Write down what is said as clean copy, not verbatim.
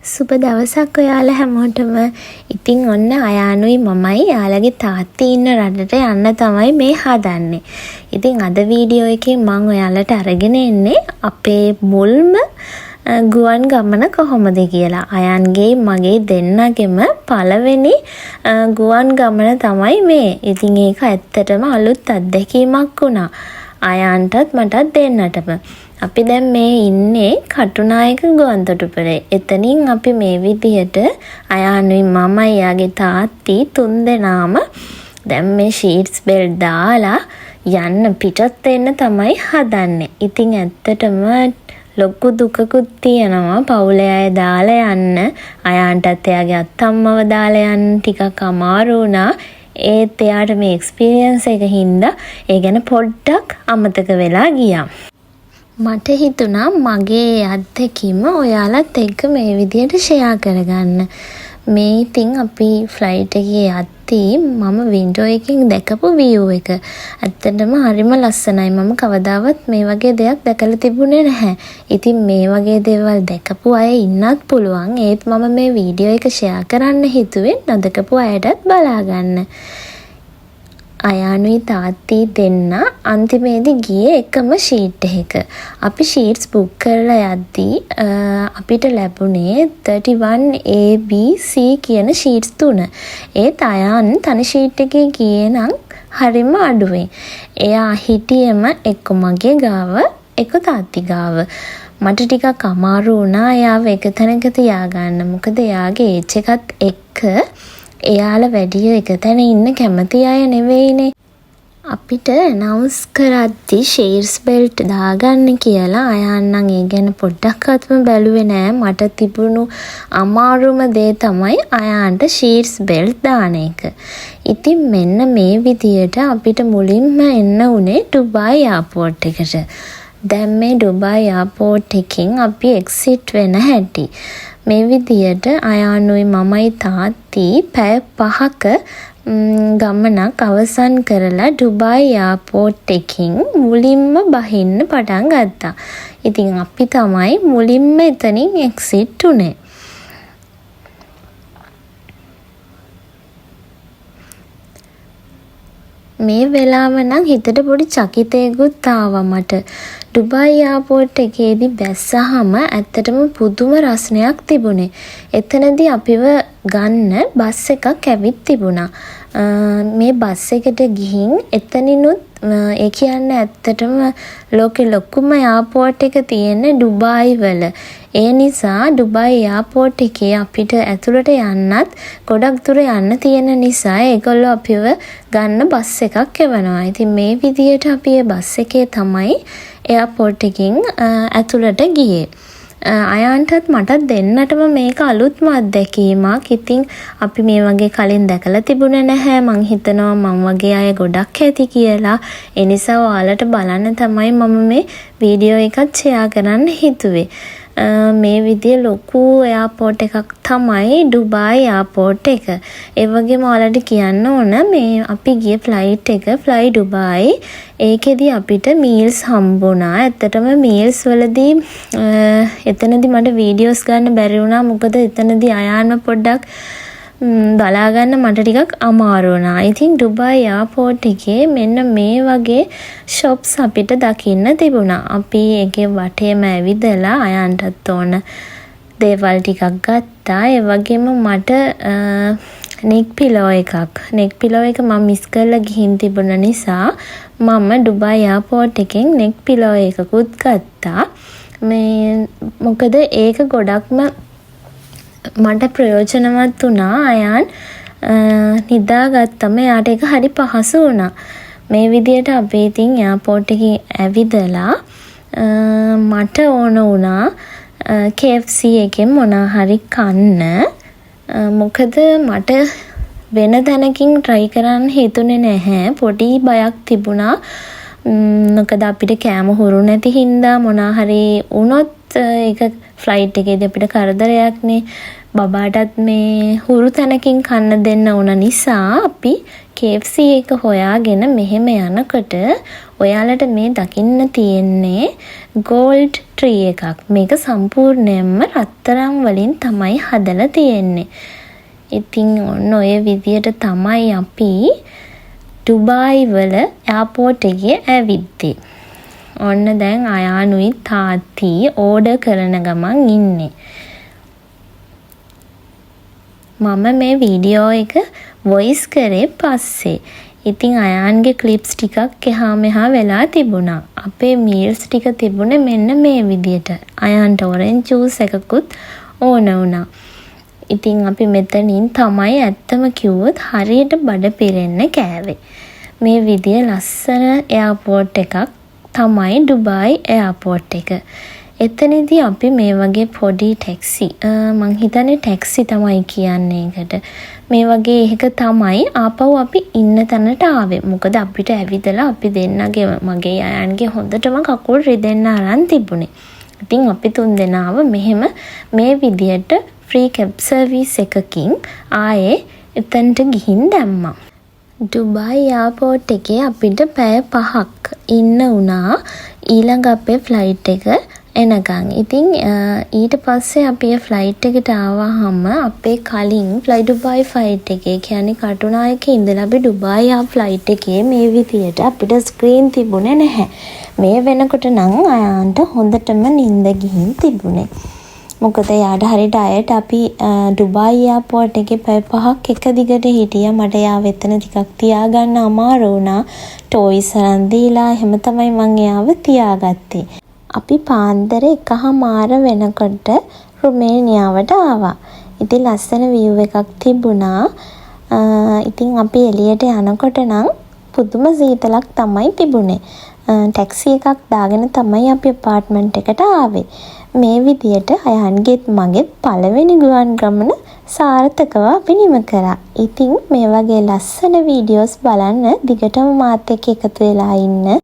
සුබ දවසක් ඔයාලා හැමෝටම. ඉතින් ඔන්න අයානුයි මමයි යාළගේ තාත්ති ඉන්න රටට යන්න තමයි මේ හදන්නේ. ඉතින් අද වීඩියෝ එකේ මම ඔයාලට අරගෙන එන්නේ අපේ මුල්ම ගුවන් ගමන කොහොමද කියලා. අයන්ගේ මගේ දෙන්නගෙම පළවෙනි ගුවන් ගමන තමයි මේ. ඉතින් ඒක ඇත්තටම අලුත් අත්දැකීමක් වුණා. අයන්ටත් මටත් දෙන්නටම. අපි දැන් මේ ඉන්නේ කටුනායක ගුවන්තොටුපළේ. එතනින් අපි මේ විදිහට අයානුයි මමයි යාගේ තාත්ති තුන්දෙනාම දැන් මේ ෂීට්ස් බෙල්ට් දාලා යන්න පිටත් වෙන්න තමයි හදන්නේ. ඉතින් ඇත්තටම ලොකු දුකකුත් තියෙනවා පවුලේ අය දාලා යන්න. අයාන්ටත් එයාගේ අත්තම්මව දාලා යන්න ටිකක් අමාරු වුණා. ඒත් එයාට මේ එක්ස්පීරියන්ස් එක හින්දා ඒ ගැන පොඩ්ඩක් අමතක වෙලා ගියා. මට හිතුණා මගේ අත්දැකීම ඔයාලත් එක්ක මේ විදියට ෂෙයා කරගන්න. මේ ඉතින් අපි ෆ්ලයිට් එකේ යද්දී මම වින්ඩෝ එකෙන් දැකපු view එක. ඇත්තටම හරිම ලස්සනයි. මම කවදාවත් මේ වගේ දෙයක් දැකලා තිබුණේ නැහැ. ඉතින් මේ වගේ දේවල් දැකපු අය ඉන්නත් පුළුවන්. ඒත් මම මේ වීඩියෝ එක ෂෙයා කරන්න හිතුවේ නොදකපු අයටත් බලා ගන්න. අයානුයි තාත්ති දෙන්න අන්තිමේදී ගියේ එකම ෂීට් එක. අපි ෂීට්ස් බුක් කරලා යද්දී අපිට ලැබුණේ 31ABC කියන ෂීට්ස් 3. ඒත් අයන් තනි ෂීට් එකේ ගියේ නම් හරිම අඩුවේ. එයා හිටියෙම එක්ක මගේ ගාව එක්ක තාත්ති ගාව. මට ටිකක් අමාරු වුණා එයාව එක තැනක තියාගන්න. මොකද එයාගේ ඒජ් එකත් එක්ක එයාලා වැඩිය එක තැන ඉන්න කැමති අය නෙවෙයිනේ. අපිට ඇනවුන්ස් කරද්දි ෂීට්ස් බෙල්ට් දාගන්න කියලා අයන්නම් ඒ ගැන පොඩ්ඩක්වත්ම බැලුවේ නෑ. මට තිබුණු අමාරුම දේ තමයි අයන්ට ෂීට්ස් බෙල්ට් දාන එක. ඉතින් මෙන්න මේ විදියට අපිට මුලින්ම එන්න උනේ ඩුබායි එයාපෝට් එකට. දැන් මේ ඩුබායි එයාපෝට් එකෙන් අපි එක්සිට් වෙන හැටි. මේ විදියට අයානුයි මමයි තාත්ති පැය 5ක ගමනක් අවසන් කරලා ඩුබායි එයාපෝට් එකකින් මුලින්ම බහින්න පටන් ගත්තා. ඉතින් අපි තමයි මුලින්ම එතනින් එක්සිට් උනේ. මේ වෙලාව නම් හිතට පොඩි චකිතයකුත් ආවා මට. ඩුබායි එයාපෝට් එකේදී බැස්සහම ඇත්තටම පුදුම රසණයක් තිබුණේ. එතනදී අපිව ගන්න බස් එකක් ඇවිත් තිබුණා. මේ බස් එකට ගිහින් එතනිනුත් ඒ කියන්නේ ඇත්තටම ලෝකෙ ලොකුම එයාපෝට් එක තියෙන්නේ ඩුබායි වල. ඒ නිසා ඩුබායි එයාපෝට් එකේ අපිට ඇතුළට යන්නත් ගොඩක් දුර යන්න තියෙන නිසා ඒගොල්ලෝ අපිව ගන්න බස් එකක් එවනවා. ඉතින් මේ විදියට අපි ඒ බස් එකේ තමයි එයාපෝට් එකකින් ඇතුළට ගියේ. අයන්ටත් මටත් දෙන්නටම මේක අලුත්ම අත්දැකීමක්. ඉතින් අපි මේ වගේ කලින් දැකලා තිබුණේ නැහැ. මං හිතනවා මං වගේ අය ගොඩක් ඇති කියලා. ඒ නිසා ඔයාලට බලන්න තමයි මම මේ වීඩියෝ එකත් ෂෙයා කරන්න හිතුවේ. මේ විදිය ලොකු එයාපෝට් එකක් තමයි ඩුබායි එයාපෝට් එක. ඒ වගේම ඔයාලට කියන්න ඕන මේ අපි ගිය ෆ්ලයිට් එක ෆ්ලයි ඩුබායි. ඒකෙදි අපිට මීල්ස් හම්බුණා. ඇත්තටම මීල්ස් වලදී එතනදී මට වීඩියෝස් ගන්න බැරි වුණා. මොකද එතනදී අයාන්ව පොඩ්ඩක් බලාගන්න මට ටිකක් අමාරු වුණා. ඉතින් ඩුබායි එයාපෝට් එකේ මෙන්න මේ වගේ ෂොප්ස් අපිට දකින්න තිබුණා. අපි ඒකේ වටේම ඇවිදලා අයන්ටත් ඕන දේවල් ටිකක් ගත්තා. ඒ වගේම මට නෙක් පිලෝ එක මම මිස් කරලා ගිහින් තිබුණ නිසා මම ඩුබායි එයාපෝට් එකෙන් නෙක් පිලෝ එකකුත් ගත්තා. මේ මොකද ඒක ගොඩක්ම මට ප්‍රයෝජනවත් වුණා. අයන් නිදාගත්තම එයාට ඒක හරි පහසු වුණා. මේ විදියට අපි ඉතින් එයාපෝට් එකේ ඇවිදලා මට ඕන වුණා KFC එකෙන් මොනා හරි කන්න. මොකද මට වෙන තැනකින් try කරන්න හිතුනේ නැහැ. පොඩි බයක් තිබුණා. මොකද අපිට කෑම හුරු නැති හින්දා මොනා හරි වුණොත් ඒක ෆ්ලයිට් එකේදී අපිට කරදරයක්නේ. බබාටත් මේ හුරු තැනකින් කන්න දෙන්න ඕන නිසා අපි KFC එක හොයාගෙන මෙහෙම යනකොට ඔයාලට මේ දකින්න තියෙන්නේ gold tree එකක්. මේක සම්පූර්ණයෙන්ම රත්තරන් වලින් තමයි හදලා තියෙන්නේ. ඉතින් ඔන්න ඔය විදියට තමයි අපි ඩුබායි වල එයාපෝට් එකේ ඇවිද්දේ. ඔන්න දැන් අයානුයි තාත්ති ඕඩර් කරන ගමන් ඉන්නේ. මම මේ වීඩියෝ එක වොයිස් කරේ පස්සේ. ඉතින් අයාන්ගේ ක්ලිප්ස් ටිකක් එහා මෙහා වෙලා තිබුණා. අපේ මීල්ස් ටික තිබුණේ මෙන්න මේ විදියට. අයාන්ට ඔරෙන්ජ් ජූස් එකකුත් ඕන වුණා. ඉතින් අපි මෙතනින් තමයි ඇත්තම කිව්වොත් හරියට බඩ පිරෙන්න කෑවේ. මේ විදිය ලස්සන එයාපෝට් එකක් තමයි ඩුබායි එයාපෝට් එක. එතනදී අපි මේ වගේ පොඩි ටැක්සි මං හිතන්නේ ටැක්සි තමයි කියන්නේ ඒකට. මේ වගේ එක තමයි ආපහු අපි ඉන්න තැනට ආවේ. මොකද අපිට ඇවිදලා අපි දෙන්නගේ මගේ අයන්ගේ හොඳටම කකුල් රිදෙන්න අරන් තිබුණේ. ඉතින් අපි තුන් දෙනාව මෙහෙම මේ විදියට ෆ්‍රී කැබ් සර්විස් එකකින් ආයේ එතනට ගිහින් දැම්මා. ඩුබායි එයාපෝට් එකේ අපිට පැය 5ක් ඉන්න වුණා ඊළඟ අපේ ෆ්ලයිට් එක එනකන්. ඉතින් ඊට පස්සේ අපි ෆ්ලයිට් එකට ආවහම අපේ කලින් ෆ්ලයි ඩුබායි ෆ්ලයිට් එකේ කියන්නේ කටුනායකේ ඉඳලා අපි ඩුබායි ආ ෆ්ලයිට් එකේ මේ විදියට අපිට ස්ක්‍රීන් තිබුණේ නැහැ. මේ වෙනකොට නම් අයන්ට හොඳටම නිින්ද ගිහින් තිබුණේ. මොකද යාට හරි ඩයට් අපි ඩුබායි එයාපෝට් එකේ පැය 5ක් එක දිගට හිටියා. මට යාව එතන ටිකක් තියාගන්න අමාරු වුණා. ටොයිස් අරන් දීලා එහෙම තමයි මං යාව තියාගත්තේ. අපි පාන්දර 1:00 වෙනකොට රුමේනියාවට ආවා. ඉතින් ලස්සන view එකක් තිබුණා. ඉතින් අපි එළියට යනකොට නම් පුදුම සීතලක් තමයි තිබුණේ. ටැක්සි එකක් දාගෙන තමයි අපි අපාර්ට්මන්ට් එකට ආවේ. මේ විදියට අයන්ගෙත් මගෙත් පළවෙනි ගුවන් ගමන සාර්ථකව අපි නිම කරා. ඉතින් මේ වගේ ලස්සන වීඩියෝස් බලන්න දිගටම මාත් එක්ක එකතු වෙලා ඉන්න.